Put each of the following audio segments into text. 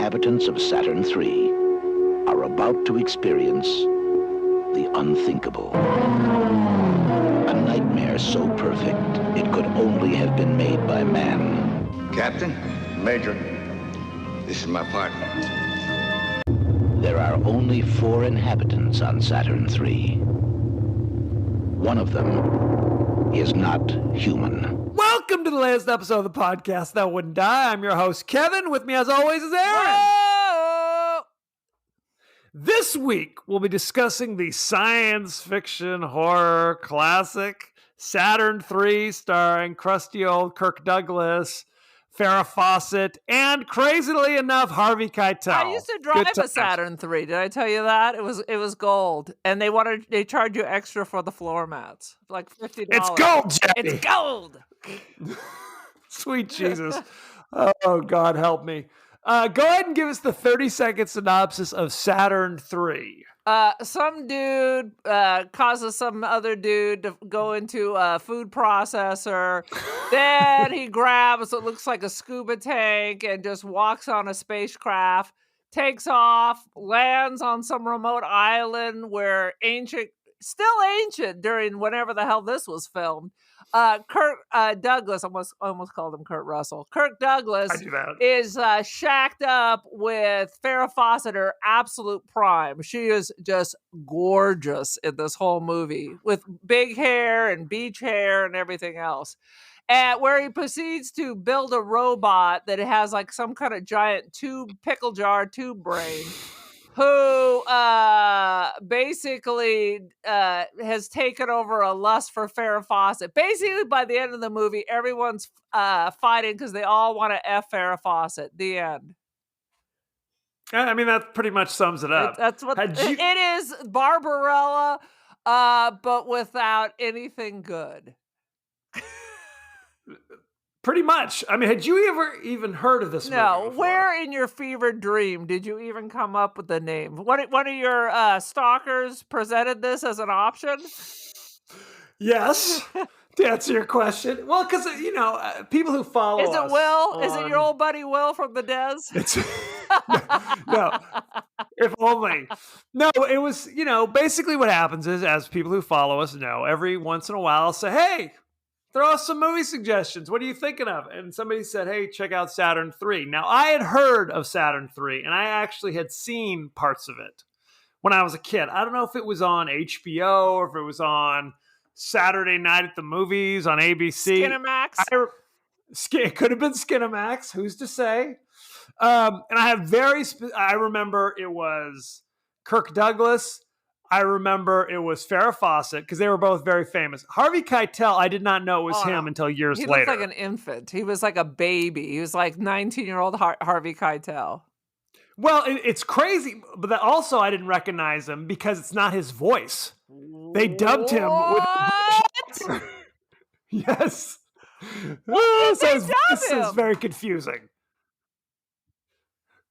inhabitants of Saturn III are about to experience the unthinkable. A nightmare so perfect, it could only have been made by man. Captain, Major, this is my partner. There are only 4 inhabitants on Saturn III. One of them is not human. Welcome to the latest episode of the podcast That Wouldn't Die. I'm your host, Kevin. With me, as always, is Aaron. Whoa! This week, we'll be discussing the science fiction horror classic Saturn III, starring crusty old Kirk Douglas, Farrah Fawcett, and crazily enough, Harvey Keitel. I used to drive a Saturn III. Did I tell you that? It was gold, and they charge you extra for the floor mats, like $50. It's gold, Jackie. It's gold. Sweet Jesus. Oh, God help me. Go ahead and give us the 30-second synopsis of Saturn III. Some dude causes some other dude to go into a food processor. Then he grabs what looks like a scuba tank and just walks on a spacecraft, takes off, lands on some remote island where still ancient during whenever the hell this was filmed. Kirk Douglas, almost called him Kurt Russell. Kirk Douglas is shacked up with Farrah Fawcett, her absolute prime. She is just gorgeous in this whole movie with big hair and beach hair and everything else. And where he proceeds to build a robot that has like some kind of giant pickle jar tube brain. Who basically has taken over a lust for Farrah Fawcett. Basically, by the end of the movie, everyone's fighting because they all want to F Farrah Fawcett. The end. I mean, that pretty much sums it up. That's what it is. Barbarella, but without anything good. Pretty much. I mean, had you ever even heard of this movie before? Where in your fever dream did you even come up with the name? One of your stalkers presented this as an option? Yes, to answer your question. Well, because, people who follow us. Is it Will? Is it your old buddy Will from the Des? No, if only. No, it was, basically what happens is, as people who follow us know, every once in a while I'll say, hey, throw us some movie suggestions. What are you thinking of? And somebody said, hey, check out Saturn III. Now, I had heard of Saturn III, and I actually had seen parts of it when I was a kid. I don't know if it was on HBO or if it was on Saturday Night at the Movies on ABC. Skinamax? It could have been Skinamax. Who's to say? And I remember it was Kirk Douglas. I remember it was Farrah Fawcett because they were both very famous. Harvey Keitel, I did not know it was him until years later. He looked like an infant. He was like a baby. He was like 19-year-old Harvey Keitel. Well, it's crazy, but also I didn't recognize him because it's not his voice. They dubbed him with Yes. So his voice is very confusing.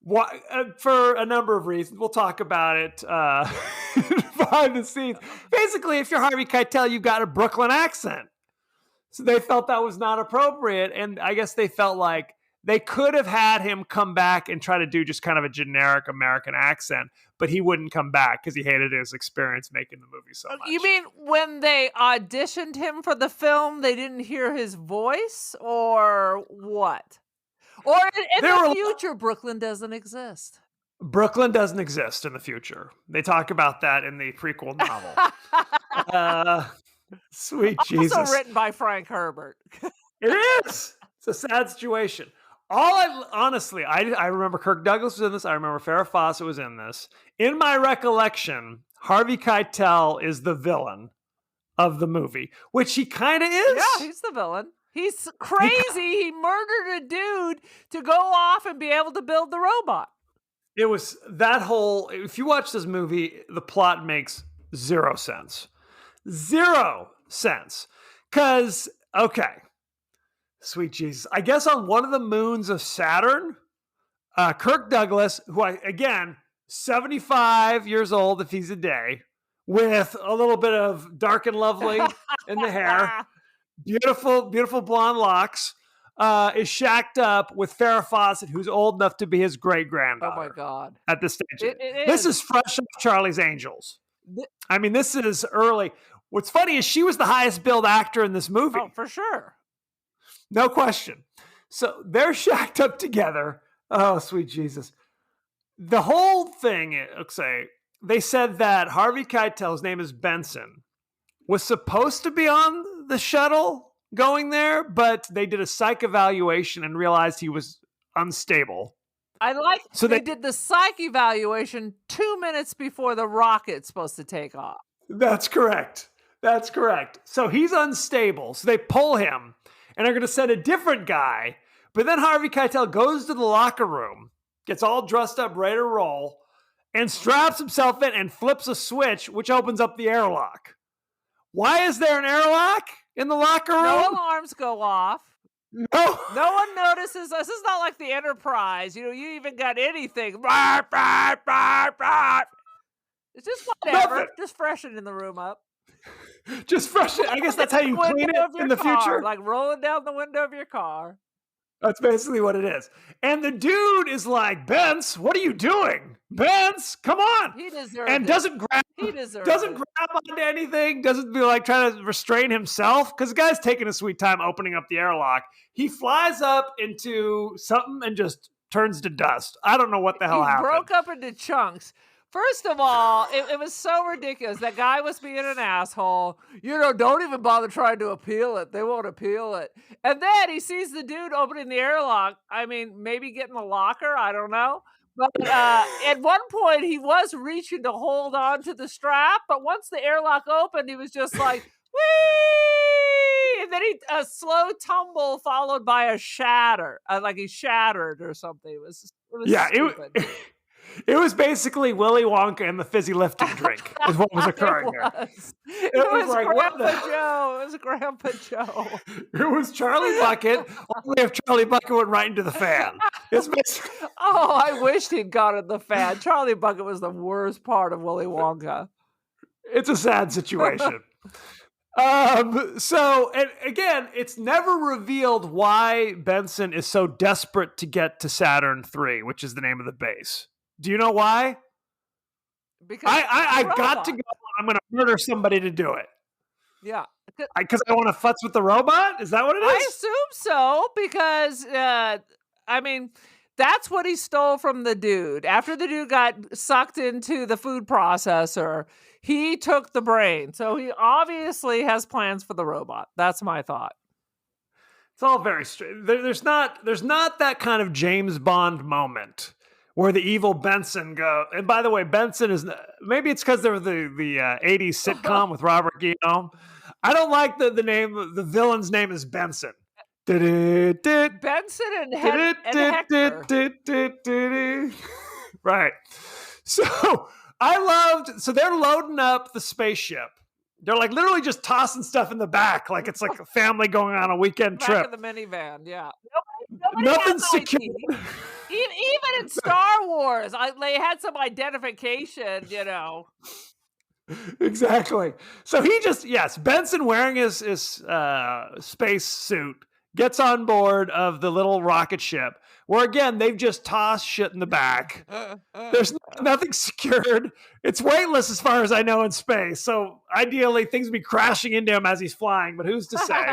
Why, for a number of reasons. We'll talk about it behind the scenes. Basically, if you're Harvey Keitel, you've got a Brooklyn accent. So they felt that was not appropriate. And I guess they felt like they could have had him come back and try to do just kind of a generic American accent, but he wouldn't come back because he hated his experience making the movie so much. You mean when they auditioned him for the film, they didn't hear his voice, or what? Or in the future, Brooklyn doesn't exist. Brooklyn doesn't exist in the future. They talk about that in the prequel novel. Sweet Jesus. Also written by Frank Herbert. It is. It's a sad situation. Honestly, I remember Kirk Douglas was in this. I remember Farrah Fawcett was in this. In my recollection, Harvey Keitel is the villain of the movie, which he kind of is. Yeah, he's the villain. He's crazy. He murdered a dude to go off and be able to build the robot. It was that whole, if you watch this movie, the plot makes 0 sense. 0 sense. Because, okay, sweet Jesus. I guess on one of the moons of Saturn, Kirk Douglas, who again, 75 years old if he's a day, with a little bit of dark and lovely in the hair. Beautiful, beautiful blonde locks. is shacked up with Farrah Fawcett, who's old enough to be his great Oh granddaughter. my God. At this stage, It this is. is fresh off Charlie's Angels. Th- I mean, this is early. What's funny is she was the highest billed actor in this movie. Oh, for sure. No question. So they're shacked up together. Oh, sweet Jesus. The whole thing, say, they said that Harvey Keitel, his name is Benson, was supposed to be on the shuttle going there, but they did a psych evaluation and realized he was unstable. I like So they did the psych evaluation 2 minutes before the rocket's supposed to take off. That's correct. That's correct. So he's unstable. So they pull him and are going to send a different guy. But then Harvey Keitel goes to the locker room, gets all dressed up, ready to roll, and straps himself in and flips a switch, which opens up the airlock. Why is there an airlock in the locker room? No alarms go off. No. No one notices. This is not like the Enterprise. You even got anything. It's just whatever. Nothing. Just freshening the room up. Just fresh. I guess that's how you clean it in the future. Like rolling down the window of your car. That's basically what it is. And the dude is like, Bence, what are you doing? Bence, come on. He deserves and it. doesn't grab onto anything, doesn't be like trying to restrain himself, because the guy's taking a sweet time opening up the airlock. He flies up into something and just turns to dust. I don't know what the hell happened. Broke up into chunks. First of all, it was so ridiculous. That guy was being an asshole. Don't even bother trying to appeal it. They won't appeal it. And then he sees the dude opening the airlock. I mean, maybe getting the locker. I don't know. But at one point, he was reaching to hold on to the strap. But once the airlock opened, he was just like, whee! And then a slow tumble followed by a shatter. Like he shattered or something. It was stupid. It was basically Willy Wonka and the fizzy lifting drink is what was occurring here. It was like, Grandpa Joe. It was Grandpa Joe. It was Charlie Bucket, only if Charlie Bucket went right into the fan. It's basically... Oh, I wished he'd gone in the fan. Charlie Bucket was the worst part of Willy Wonka. It's a sad situation. So, and again, it's never revealed why Benson is so desperate to get to Saturn 3, which is the name of the base. Do you know why? Because I got to go. I'm going to murder somebody to do it. Yeah. Because I want to futz with the robot? Is that what it is? I assume so, because, I mean, that's what he stole from the dude. After the dude got sucked into the food processor, he took the brain. So he obviously has plans for the robot. That's my thought. It's all very strange. There's not that kind of James Bond moment where the evil Benson go. And by the way, Benson is, maybe it's because they're the 80s sitcom with Robert Guillaume. I don't like the name. The villain's name is Benson. Benson and Hector. Right. So so they're loading up the spaceship. They're like literally just tossing stuff in the back, like it's like a family going on a weekend trip. Back in the minivan, yeah. Nothing's secure. Even in Star Wars, they had some identification, Exactly. So Benson wearing his space suit gets on board of the little rocket ship, where again, they've just tossed shit in the back. There's nothing secured. It's weightless as far as I know in space. So ideally things would be crashing into him as he's flying, but who's to say?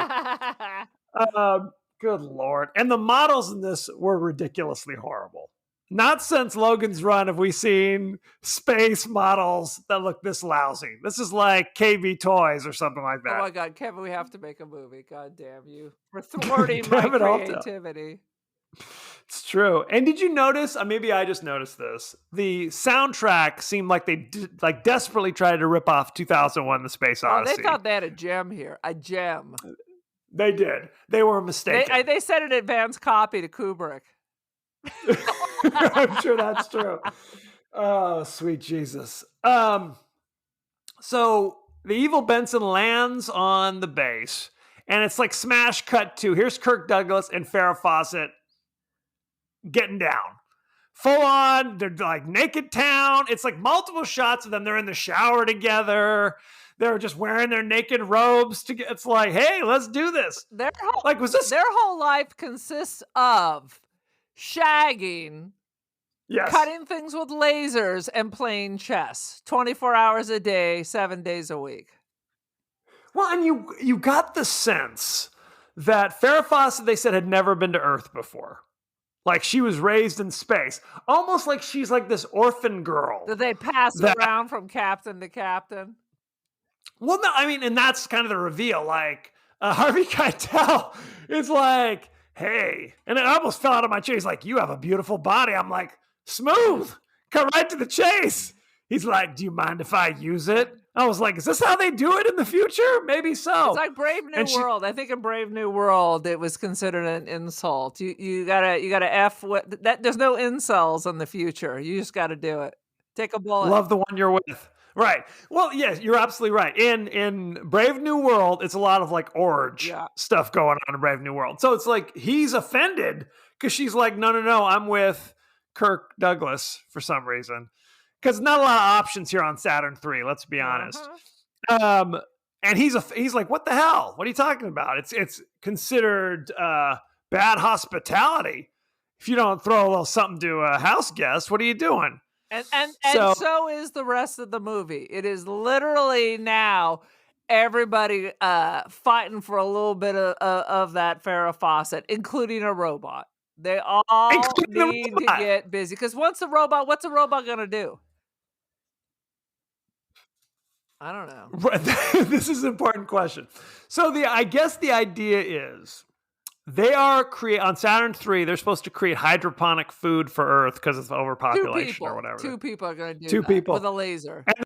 Good Lord. And the models in this were ridiculously horrible. Not since Logan's Run have we seen space models that look this lousy. This is like KB Toys or something like that. Oh my God, Kevin, we have to make a movie. God damn you. For thwarting my creativity. It's true. And did you notice, maybe I just noticed this, the soundtrack seemed like they desperately tried to rip off 2001 The Space Odyssey. Oh, they thought they had a gem here. A gem. They did. They were mistaken. They sent an advance copy to Kubrick. I'm sure that's true. Oh, sweet Jesus. So the evil Benson lands on the base, and it's like smash cut to, here's Kirk Douglas and Farrah Fawcett getting down. Full on, they're like naked town. It's like multiple shots of them. They're in the shower together. They're just wearing their naked robes to get. It's like, hey, let's do this. Like, was this? Their whole life consists of shagging, Yes. cutting things with lasers, and playing chess 24 hours a day, 7 days a week. Well, and you got the sense that Farrah Fawcett, they said, had never been to Earth before. Like, she was raised in space. Almost like she's like this orphan girl. Did they pass around from captain to captain? Well, no, I mean, and that's kind of the reveal. Like, Harvey Keitel is like, hey, and it almost fell out of my chair. He's like, you have a beautiful body. I'm like, smooth, come right to the chase. He's like, do you mind if I use it? I was like, is this how they do it in the future? Maybe so. It's like Brave New World. I think in Brave New World, it was considered an insult. You gotta F with that. There's no incels in the future. You just gotta do it. Take a bullet. Love the one you're with. Right. Well, yes, you're absolutely right. In Brave New World, it's a lot of like Orange stuff going on in Brave New World. So it's like he's offended because she's like, no, I'm with Kirk Douglas for some reason. Because not a lot of options here on Saturn 3, let's be honest. And he's like, what the hell? What are you talking about? It's considered bad hospitality. If you don't throw a little something to a house guest, what are you doing? And so is the rest of the movie. It is literally now everybody fighting for a little bit of that Farrah Fawcett, including a robot. They all need to get busy. Because what's a robot going to do? I don't know. This is an important question. So I guess the idea is they are on Saturn 3, they're supposed to create hydroponic food for Earth because of overpopulation or whatever. Two people are going to do Two people with a laser. And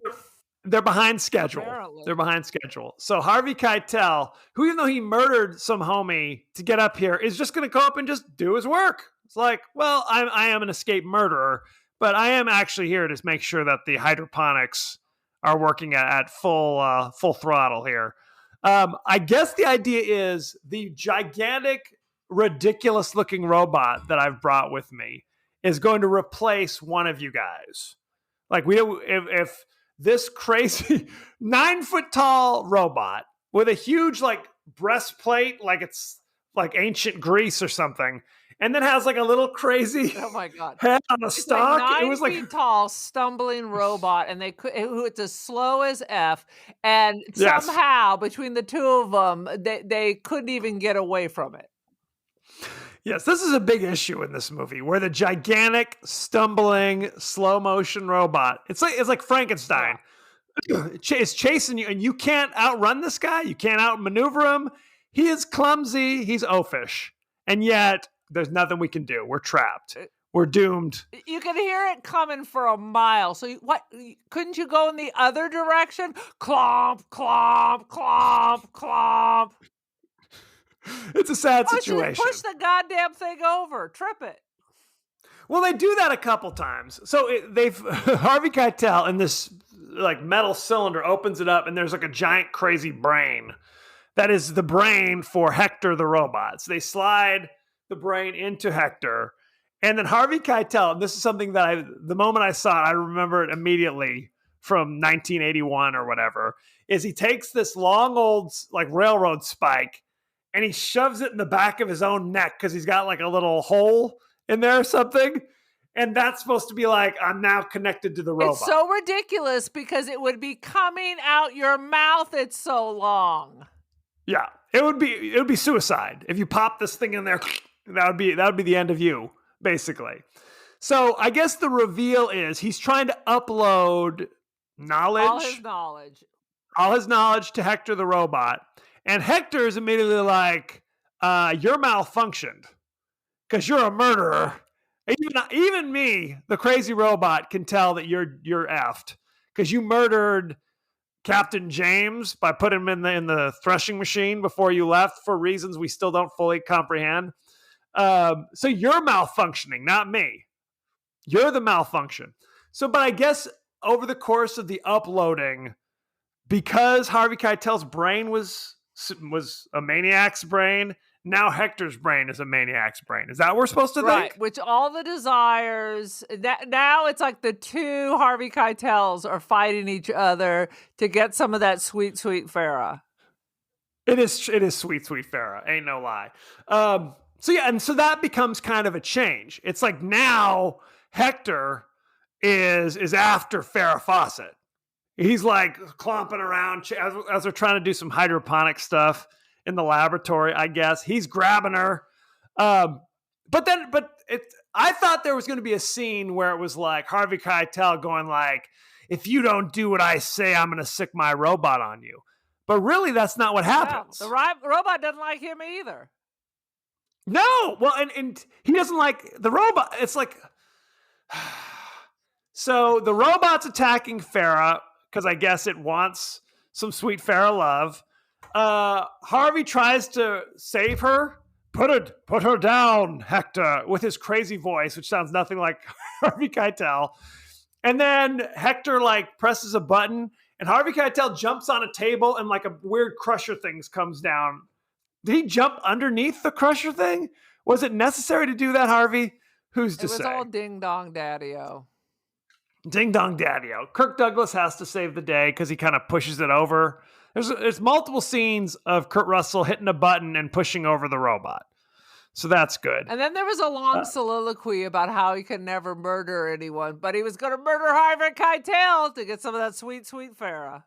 they're behind schedule. Apparently. They're behind schedule. So Harvey Keitel, who even though he murdered some homie to get up here, is just going to go up and just do his work. It's like, well, I am an escaped murderer, but I am actually here to make sure that the hydroponics are working at full throttle here. I guess the idea is the gigantic, ridiculous-looking robot that I've brought with me is going to replace one of you guys. Like, if this crazy 9-foot-tall robot with a huge like breastplate, like it's like ancient Greece or something, and then has like a little crazy head on a stalk. Like 9 it was like feet tall, stumbling robot, and it's as slow as F. And somehow between the two of them, they couldn't even get away from it. Yes, this is a big issue in this movie where the gigantic, stumbling, slow motion robot. It's like Frankenstein. It's chasing you, and you can't outrun this guy. You can't outmaneuver him. He is clumsy. He's oafish, and yet there's nothing we can do. We're trapped. We're doomed. You can hear it coming for a mile. So couldn't you go in the other direction? Clomp, clomp, clomp, clomp. It's a sad situation. Push the goddamn thing over. Trip it. Well, they do that a couple times. So Harvey Keitel in this like metal cylinder opens it up, and there's like a giant crazy brain. That is the brain for Hector the robot. So they slide the brain into Hector. And then Harvey Keitel, and this is something that the moment I saw it, I remember it immediately from 1981 or whatever, is he takes this long old like railroad spike and he shoves it in the back of his own neck because he's got like a little hole in there or something. And that's supposed to be like, I'm now connected to the robot. It's so ridiculous because it would be coming out your mouth. It's so long. Yeah, it would be suicide if you pop this thing in there. That would be the end of you, basically. So I guess the reveal is he's trying to upload knowledge, all his knowledge to Hector the robot, and Hector is immediately like, "You're malfunctioned because you're a murderer. Even me, the crazy robot, can tell that you're effed because you murdered Captain James by putting him in the threshing machine before you left for reasons we still don't fully comprehend. So you're malfunctioning, not me. You're the malfunction. So, but I guess over the course of the uploading, because Harvey Keitel's brain was a maniac's brain, now Hector's brain is a maniac's brain. Is that what we're supposed to Right, think? which all the desires that now it's like the two Harvey Keitels are fighting each other to get some of that sweet, sweet Farah. It is sweet, sweet Farah. Ain't no lie. So yeah, and so that becomes kind of a change. It's like now Hector is after Farrah Fawcett. He's like clomping around as they're trying to do some hydroponic stuff in the laboratory, I guess. He's grabbing her. But I thought there was going to be a scene where it was like Harvey Keitel going like, if you don't do what I say, I'm going to sick my robot on you. But really, that's not what happens. No, the robot doesn't like him either. No. Well, and he doesn't like the robot. It's like, so the robot's attacking Farrah because I guess it wants some sweet Farrah love. Harvey tries to save her. Put her down, Hector, with his crazy voice, which sounds nothing like Harvey Keitel. And then Hector like presses a button, and Harvey Keitel jumps on a table, and like a weird crusher thing comes down. Did he jump underneath the crusher thing? Was it necessary to do that, Harvey? Who's to say? It was all ding dong daddy-o. Ding dong daddy-o. Kirk Douglas has to save the day because he kind of pushes it over. There's multiple scenes of Kurt Russell hitting a button and pushing over the robot. So that's good. And then there was a long soliloquy about how he could never murder anyone, but he was going to murder Harvey Keitel to get some of that sweet, sweet Farrah.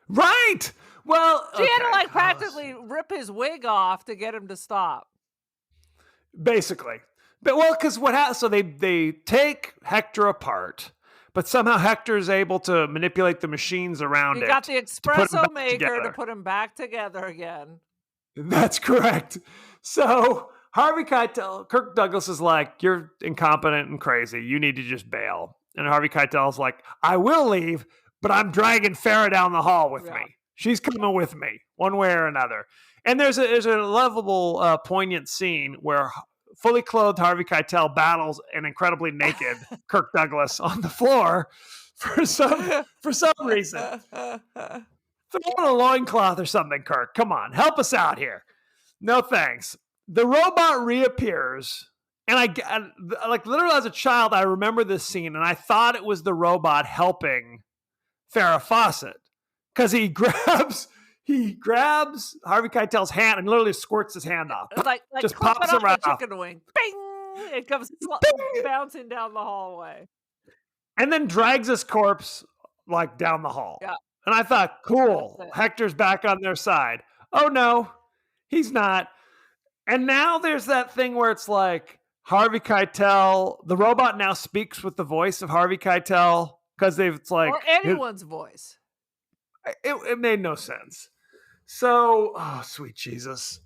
Right. Well, she had to like practically rip his wig off to get him to stop. Basically. But well, because what happens, so they take Hector apart, but somehow Hector is able to manipulate the machines around it. He got the espresso maker to put him back together again. That's correct. So Harvey Keitel, Kirk Douglas is like, you're incompetent and crazy. You need to just bail. And Harvey Keitel's like, I will leave, but I'm dragging Farrah down the hall with me. She's coming with me one way or another. And there's a lovable, poignant scene where fully clothed Harvey Keitel battles an incredibly naked Kirk Douglas on the floor for some reason. Throw on a loincloth or something, Kirk. Come on, help us out here. No thanks. The robot reappears, and I like literally as a child, I remember this scene, and I thought it was the robot helping Farrah Fawcett because he grabs Harvey Keitel's hand and literally squirts his hand off. Like just pops it around. a chicken wing. Bing! It comes bouncing down the hallway. And then drags his corpse like down the hall. Yeah. And I thought, cool, Hector's back on their side. Oh no, he's not. And now there's that thing where it's like Harvey Keitel, the robot now speaks with the voice of Harvey Keitel because it's like or anyone's voice. It made no sense. So, oh, sweet Jesus.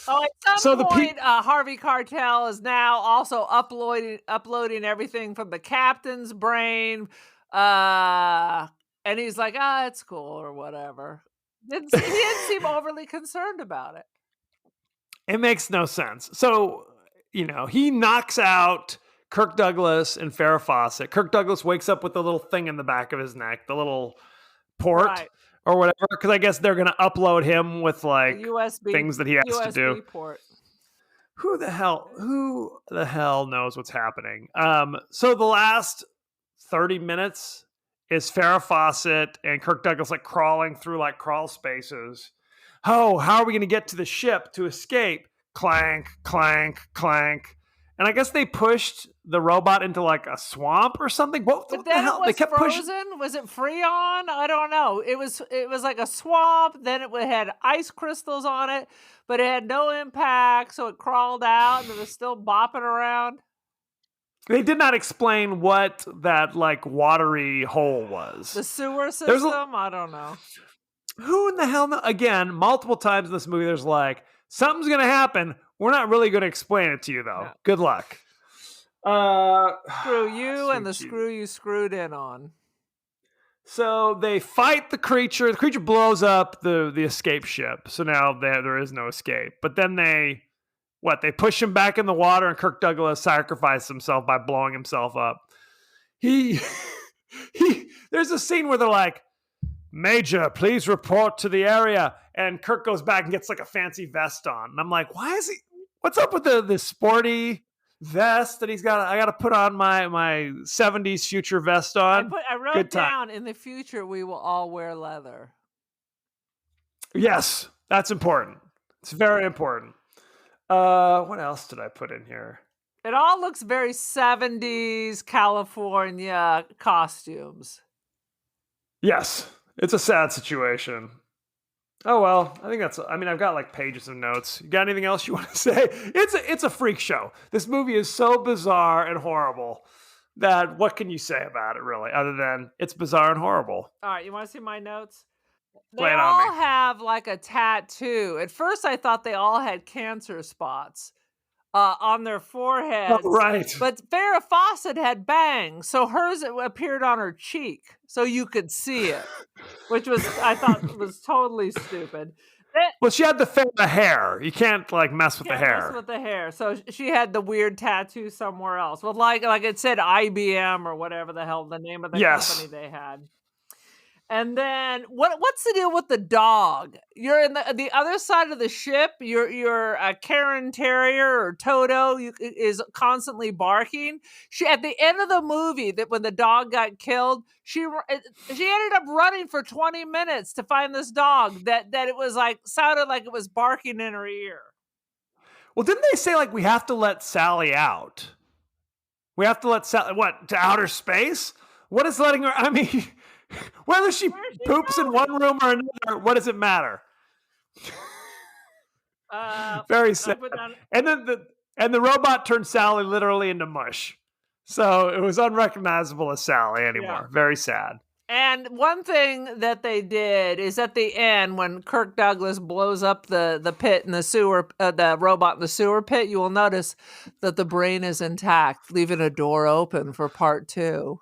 Oh, at some point, Harvey Keitel is now also uploading everything from the captain's brain. And he's like, it's cool or whatever. He didn't seem overly concerned about it. It makes no sense. So, he knocks out Kirk Douglas and Farrah Fawcett. Kirk Douglas wakes up with the little thing in the back of his neck, the little port or whatever, because I guess they're going to upload him with like USB, things that he has to do. Port. Who the hell knows what's happening? So the last 30 minutes is Farrah Fawcett and Kirk Douglas like crawling through like crawl spaces. Oh, how are we going to get to the ship to escape? Clank, clank, clank. And I guess they pushed the robot into like a swamp or something. What the hell? They kept frozen. Was it Freon? I don't know. It was like a swamp. Then it had ice crystals on it, but it had no impact, so it crawled out and it was still bopping around. They did not explain what that like watery hole was. The sewer system? I don't know. Who in the hell knows? Again, multiple times in this movie, there's like, something's going to happen. We're not really going to explain it to you, though. No. Good luck. Screw you and the screw you screwed in on. So they fight the creature. The creature blows up the escape ship. So now there is no escape. But then they push him back in the water, and Kirk Douglas sacrificed himself by blowing himself up. There's a scene where they're like, Major, please report to the area. And Kirk goes back and gets like a fancy vest on. And I'm like, why is he, what's up with the sporty vest that he's got? I got to put on my 70s future vest on. I wrote Good time. down, in the future, we will all wear leather. Yes, that's important. It's very important. What else did I put in here? It all looks very 70s California costumes. Yes, it's a sad situation. Oh, well, I think I've got like pages of notes. You got anything else you want to say? It's a freak show. This movie is so bizarre and horrible that what can you say about it, really, other than it's bizarre and horrible? All right, you want to see my notes? They Lay it on all me. have like a tattoo. At first, I thought they all had cancer spots on their foreheads. Oh, right. But Farrah Fawcett had bangs, so hers appeared on her cheek, so you could see it, which I thought was totally stupid. Well, she had the hair. You can't like mess with the hair. Mess with the hair. So she had the weird tattoo somewhere else. Well, like it said IBM or whatever the hell the name of the company they had. And then what's the deal with the dog? You're in the other side of the ship. You're a Karen Terrier or Toto is constantly barking. She at the end of the movie that when the dog got killed, she ended up running for 20 minutes to find this dog that it was like sounded like it was barking in her ear. Well, didn't they say like we have to let Sally out? We have to let Sally to outer space? What is letting her? I mean. Whether she poops in one room or another, what does it matter? Very sad. And then the robot turned Sally literally into mush. So it was unrecognizable as Sally anymore. Yeah. Very sad. And one thing that they did is at the end, when Kirk Douglas blows up the pit in the sewer, the robot in the sewer pit, you will notice that the brain is intact, leaving a door open for part 2.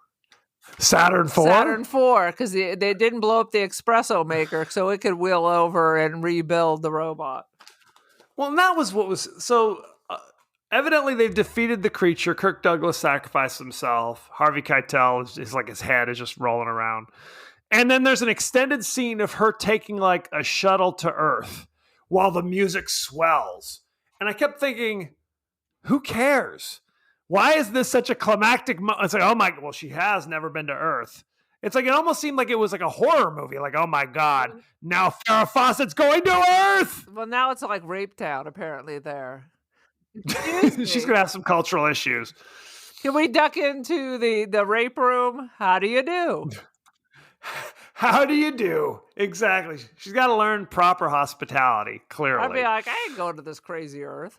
Saturn 4? Saturn 4, because they didn't blow up the espresso maker, so it could wheel over and rebuild the robot. Well, and that was what was... So, evidently they've defeated the creature. Kirk Douglas sacrificed himself. Harvey Keitel is like his head is just rolling around. And then there's an extended scene of her taking like a shuttle to Earth while the music swells. And I kept thinking, who cares? Why is this such a climactic moment? It's like, oh my, well, she has never been to Earth. It's like, it almost seemed like it was like a horror movie. Like, oh my God, now Farrah Fawcett's going to Earth. Well, now it's like Rape Town, apparently, there. She's going to have some cultural issues. Can we duck into the rape room? How do you do? How do you do? Exactly. She's got to learn proper hospitality, clearly. I'd be like, I ain't going to this crazy Earth.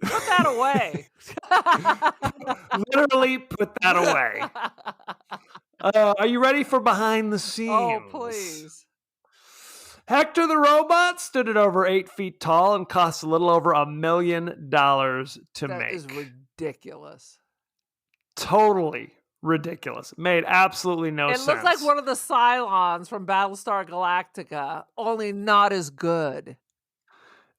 Put that away. Literally put that away. Are you ready for behind the scenes? Oh, please. Hector the robot stood at over 8 feet tall and cost a little over $1 million to make. That is ridiculous. Totally ridiculous. Made absolutely no sense. It looked like one of the Cylons from Battlestar Galactica, only not as good.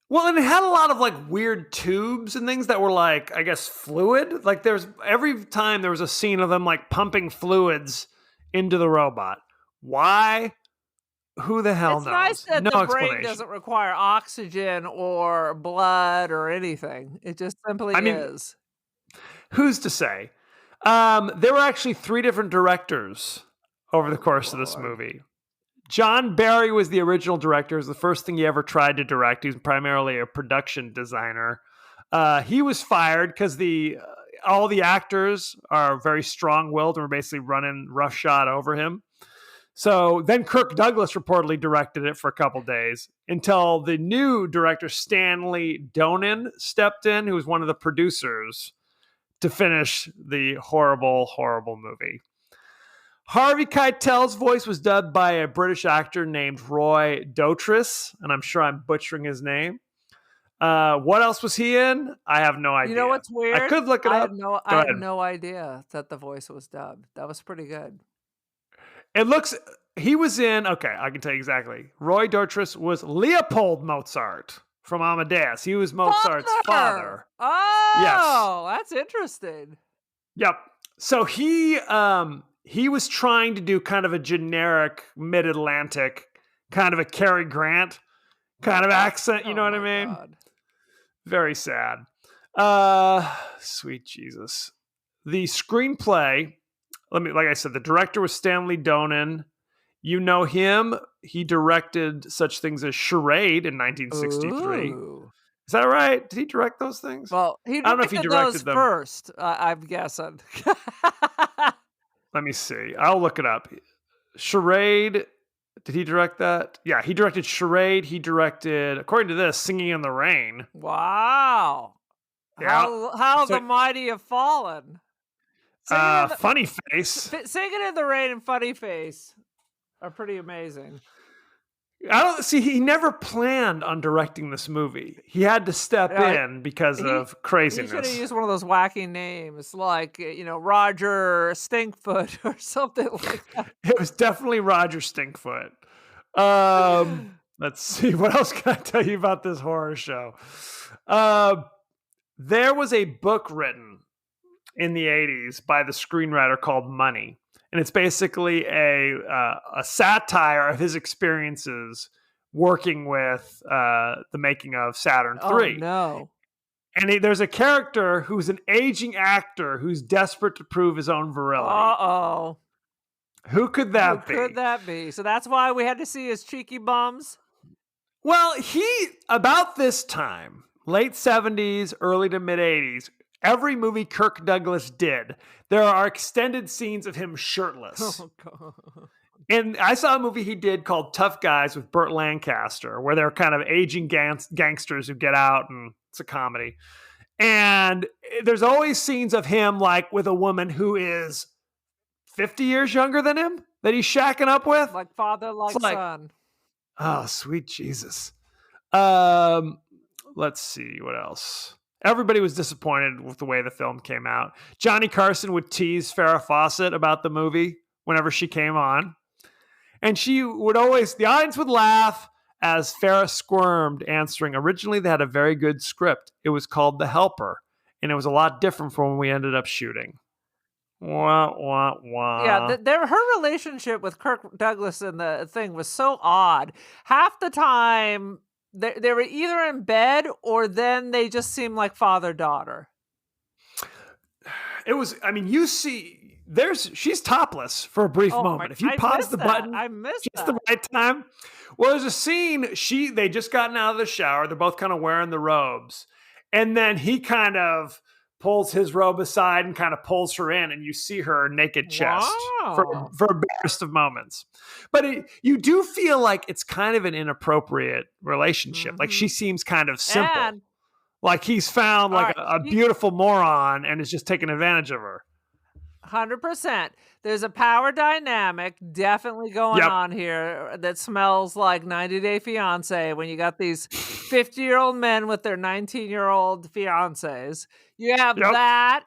Well, and it had a lot of like weird tubes and things that were like, I guess, fluid. Like every time there was a scene of them like pumping fluids into the robot. Why? Who the hell knows? It's nice that the brain doesn't require oxygen or blood or anything. It just simply is. Who's to say? There were actually 3 different directors over the course of this movie. John Barry was the original director. It was the first thing he ever tried to direct. He was primarily a production designer. He was fired because all the actors are very strong-willed and were basically running roughshod over him. So then Kirk Douglas reportedly directed it for a couple days until the new director, Stanley Donen, stepped in, who was one of the producers, to finish the horrible, horrible movie. Harvey Keitel's voice was dubbed by a British actor named Roy Dotrice, and I'm sure I'm butchering his name. What else was he in? I have no idea. You know what's weird? I could look it up. I had no idea that the voice was dubbed. That was pretty good. He was in, okay, I can tell you exactly. Roy Dotrice was Leopold Mozart from Amadeus. He was Mozart's father. Oh, yes. That's interesting. Yep. So he was trying to do kind of a generic mid-Atlantic, kind of a Cary Grant kind of accent. You know Oh what I my mean? God. Very sad. Sweet Jesus. The screenplay, like I said, the director was Stanley Donen. You know him. He directed such things as Charade in 1963. Ooh. Is that right? Did he direct those things? Well, he I don't know if he directed those directed them. first, I'm guessing. Let me see. I'll look it up. Charade. Did he direct that? Yeah, he directed Charade. He directed, according to this, Singing in the Rain. Wow. Yeah. How So- the mighty have fallen. Singing Funny Face. Singing in the Rain and Funny Face are pretty amazing. I don't see. He never planned on directing this movie. He had to step in because of He craziness. should have used one of those wacky names, like Roger Stinkfoot or something like that. It was definitely Roger Stinkfoot. Let's see. What else can I tell you about this horror show? There was a book written in the 80s by the screenwriter called Money. And it's basically a satire of his experiences working with the making of Saturn III. Oh, no. And there's a character who's an aging actor who's desperate to prove his own virility. Uh-oh. Who could that be? Who could that be? So that's why we had to see his cheeky bums? Well, about this time, late 70s, early to mid 80s, every movie Kirk Douglas did, there are extended scenes of him shirtless. Oh, God. And I saw a movie he did called Tough Guys with Burt Lancaster, where they're kind of aging gangsters who get out, and it's a comedy. And there's always scenes of him like with a woman who is 50 years younger than him that he's shacking up with. Like father, like son. Oh, sweet Jesus. Let's see what else. Everybody was disappointed with the way the film came out. Johnny Carson would tease Farrah Fawcett about the movie whenever she came on. And she would always, the audience would laugh as Farrah squirmed, answering, originally they had a very good script. It was called The Helper, and it was a lot different from when we ended up shooting. Wah, wah, wah. Yeah, her relationship with Kirk Douglas in the thing was so odd. Half the time, they were either in bed or then they just seemed like father-daughter. It was, I mean, you see, she's topless for a brief moment. If you pause the button just the right time. Well, there's a scene, they just gotten out of the shower. They're both kind of wearing the robes. And then he kind of pulls his robe aside and kind of pulls her in, and you see her naked chest for a burst of moments. But you do feel like it's kind of an inappropriate relationship. Mm-hmm. Like she seems kind of simple. Like he's found like a beautiful moron and is just taking advantage of her. 100%. There's a power dynamic definitely going on here that smells like 90 Day Fiance when you got these 50-year-old men with their 19-year-old fiancés. You have that.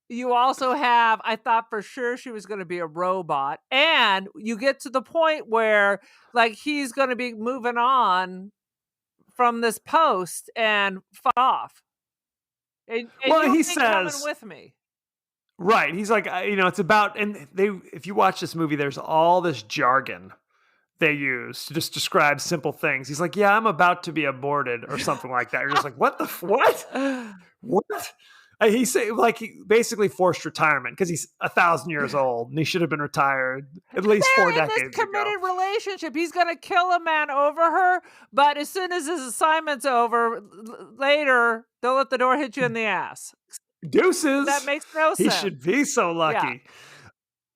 You also have, I thought for sure she was going to be a robot. And you get to the point where like he's going to be moving on from this post and fuck off. And he says, coming with me. Right. He's like, it's about, and if you watch this movie, there's all this jargon they use to just describe simple things. He's like, yeah, I'm about to be aborted or something like that. You're just like, what? What? He basically forced retirement because he's 1,000 years old and he should have been retired at least 4 decades ago. In this committed relationship, he's going to kill a man over her, but as soon as his assignment's over, later, they'll let the door hit you in the ass. Deuces. That makes no sense. He should be so lucky.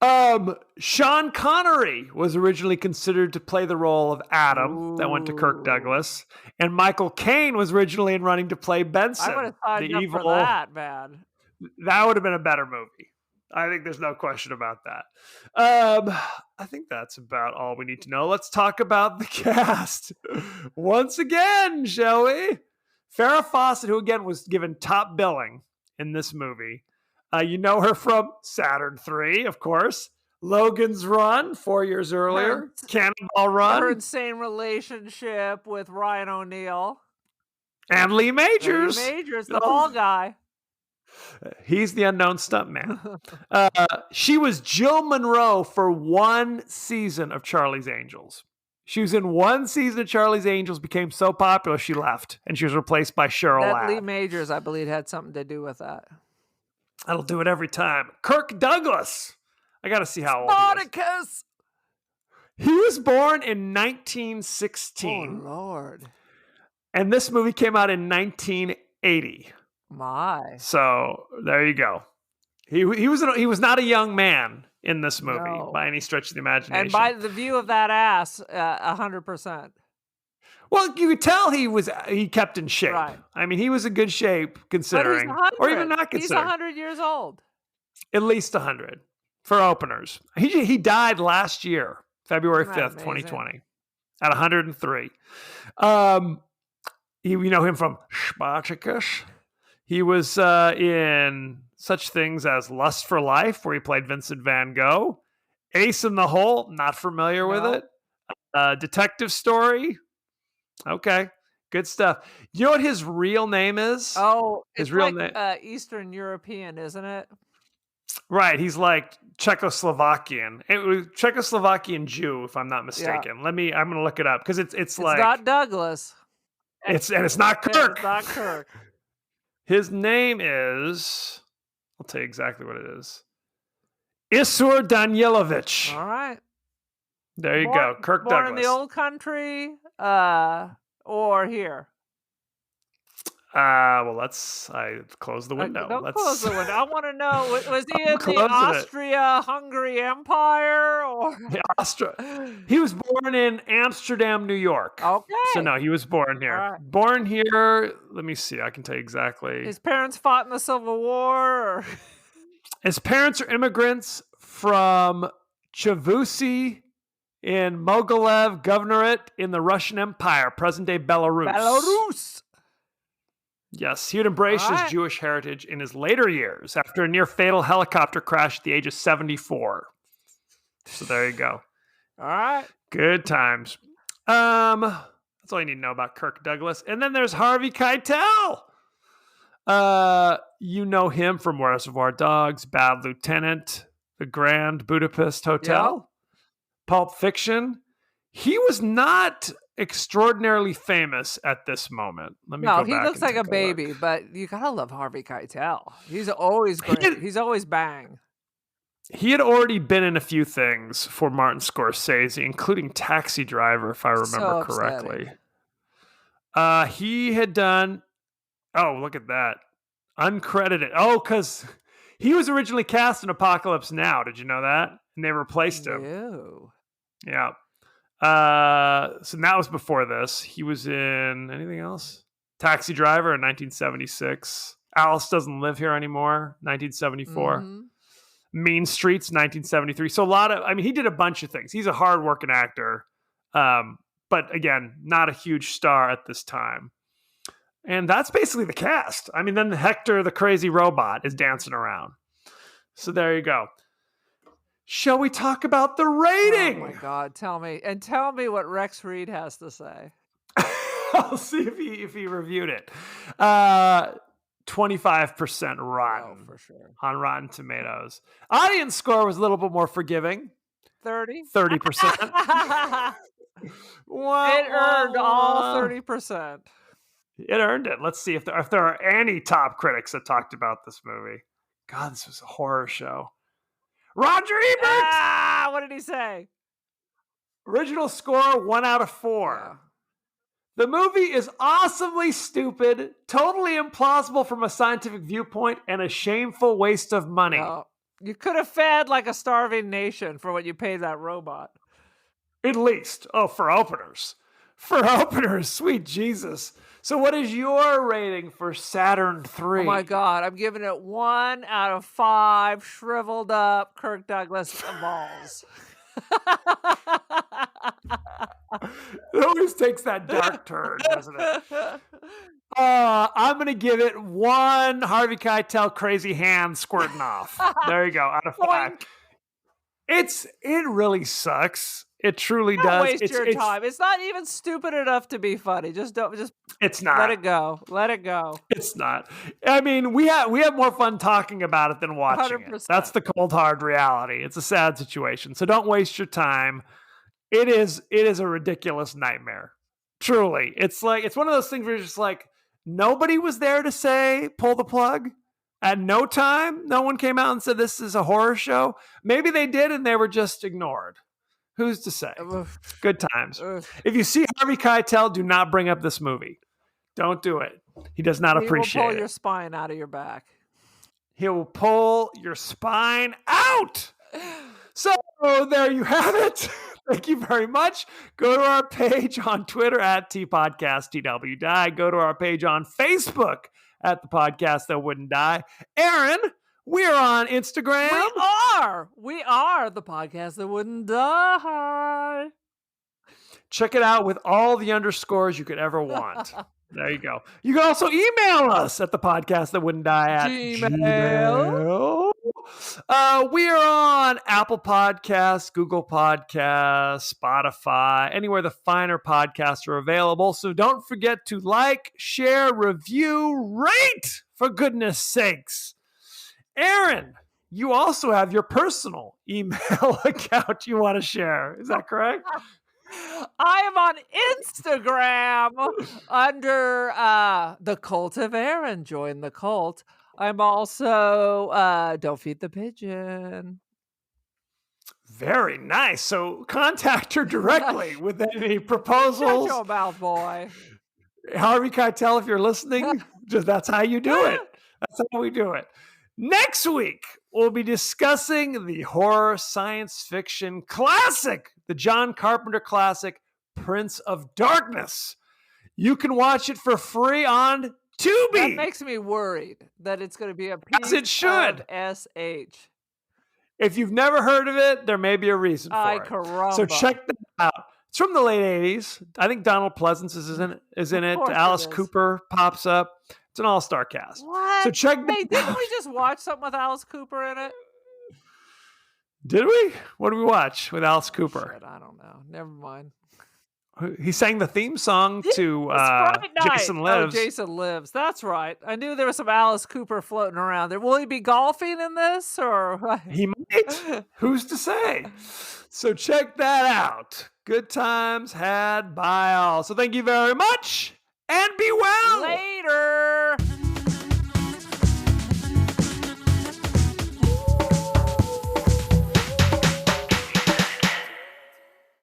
Yeah. Sean Connery was originally considered to play the role of Adam. That went to Kirk Douglas. And Michael Caine was originally in running to play Benson. I would have signed up for that, man. That would have been a better movie. I think there's no question about that. I think that's about all we need to know. Let's talk about the cast once again, shall we? Farrah Fawcett, who again was given top billing in this movie. You know her from Saturn III, of course. Logan's Run, 4 years earlier. Cannonball Run. Her insane relationship with Ryan O'Neal. And Lee Majors. Lee Majors, the ball guy. He's the unknown stuntman. She was Jill Monroe for one season of Charlie's Angels. She was in one season of Charlie's Angels, became so popular she left, and she was replaced by Cheryl That Lee Ladd. Majors, I believe, had something to do with that. That'll do it every time. Kirk Douglas. I got to see how old he is. Spartacus! He was born in Oh, 1916, Lord. and this movie came out in 1980. My. So there you go. He was not a young man in this movie No. by any stretch of the imagination. And by the view of that ass, 100%. Well, you could tell he kept in shape. Right. I mean, he was in good shape considering, But he's 100. or even not He's considering. 100 years old. At least 100 for openers. He died last year, February Isn't that 5th, amazing? 2020, at 103. You know him from Spartacus. He was in such things as Lust for Life, where he played Vincent Van Gogh. Ace in the Hole, not familiar with No. it. Detective Story. Okay, good stuff. You know what his real name is? Oh, His it's real like name. Eastern European, isn't it? Right, he's like Czechoslovakian. It was Czechoslovakian Jew, if I'm not mistaken. I'm going to look it up because it's like not Douglas. it's not Yeah, Kirk. it's not Kirk. His name is, I'll tell you exactly what it is. Isur Danielovich. All right. There you go, Kirk born Douglas. in the old country, or here. Well, I closed the window. Don't Let's close the window. I want to know, was he I'm in the closing it. Austria-Hungary Empire, or? He was born in Amsterdam, New York. Okay. So no, he was born here. All right. Born here. Let me see. I can tell you exactly. His parents fought in the Civil War, or? His parents are immigrants from Chavusi in Mogilev Governorate in the Russian Empire, present-day Belarus. Belarus. Yes, he would embrace All his right. Jewish heritage in his later years after a near-fatal helicopter crash at the age of 74. So there you go. All right. Good times. That's all you need to know about Kirk Douglas. And then there's Harvey Keitel. You know him from Reservoir Dogs, Bad Lieutenant, The Grand Budapest Hotel, Pulp Fiction. He was not extraordinarily famous at this moment. Let me go No, back he looks and like a take baby, look. but you gotta love Harvey Keitel. He's always great. He's always bang. He had already been in a few things for Martin Scorsese, including Taxi Driver, if I remember So correctly. upsetting. He had done, oh, look at that. Uncredited. Oh, because he was originally cast in Apocalypse Now. Did you know that? And they replaced him. No. Yeah. So that was before this. He was in anything else? Taxi Driver in 1976. Alice Doesn't Live Here Anymore, 1974. Mhm. Mean Streets, 1973. So he did a bunch of things. He's a hardworking actor. But again, not a huge star at this time. And that's basically the cast. I mean, then Hector, the crazy robot, is dancing around. So there you go. Shall we talk about the rating? Oh my God! Tell me what Rex Reed has to say. I'll see if he reviewed it. 25% rotten. Oh, for sure. On Rotten Tomatoes. Audience score was a little bit more forgiving. 30. 30%. It earned all 30%. It earned it. Let's see if there are any top critics that talked about this movie. God, this was a horror show. Roger Ebert! What did he say? Original score, 1 out of 4. Yeah. The movie is awesomely stupid, totally implausible from a scientific viewpoint, and a shameful waste of money. No. You could have fed like a starving nation for what you paid that robot. At least. Oh, for openers. For openers, sweet Jesus. So what is your rating for Saturn 3? Oh my God, I'm giving it 1 out of 5 shriveled up Kirk Douglas balls. It always takes that dark turn, doesn't it? I'm going to give it 1 Harvey Keitel crazy hand squirting off. There you go, out of 5. It really sucks. It truly Don't does. waste your time. It's not even stupid enough to be funny. Just it's not. Let it go. Let it go. It's not. I mean, we have more fun talking about it than watching 100%. it. That's the cold hard reality. It's a sad situation. So don't waste your time. it is a ridiculous nightmare. Truly. It's one of those things where you're just like, nobody was there to say pull the plug. At no time, no one came out and said this is a horror show. Maybe they did and they were just ignored. Who's to say? Good times. If you see Harvey Keitel, do not bring up this movie. Don't do it. He does not appreciate He will pull it. your spine out of your back. He will pull your spine out. So there you have it. Thank you very much. Go to our page on Twitter at TPodcastTWDie. Go to our page on Facebook at The Podcast That Wouldn't Die. Aaron, we're on Instagram. We are The Podcast That Wouldn't Die. Check it out with all the underscores you could ever want. There you go. You can also email us at The Podcast That Wouldn't Die at Gmail. We are on Apple Podcasts, Google Podcasts, Spotify, anywhere the finer podcasts are available. So don't forget to like, share, review, rate, for goodness sakes. Aaron, you also have your personal email account you want to share. Is that correct? I am on Instagram under The Cult of Aaron. Join the cult. I'm also Don't Feed the Pigeon. Very nice. So contact her directly with any proposals. Shut your mouth, boy. Harvey Keitel, if you're listening, just that's how you do it. That's how we do it. Next week, we'll be discussing the horror science fiction classic, the John Carpenter classic, Prince of Darkness. You can watch it for free on Tubi. That makes me worried that it's going to be a piece As it should. of SH. If you've never heard of it, there may be a reason for it. Caramba. So check that out. It's from the late 80s. I think Donald Pleasance is in it. Alice Cooper pops up. It's an all-star cast. What? So check that Didn't out. we just watch something with Alice Cooper in it? Did we? What did we watch with Alice Cooper? Shit, I don't know. Never mind. He sang the theme song to Jason Lives. Oh, Jason Lives. That's right. I knew there was some Alice Cooper floating around there. Will he be golfing in this or what? He might. Who's to say? So check that out. Good times had by all. So thank you very much and be well. Later.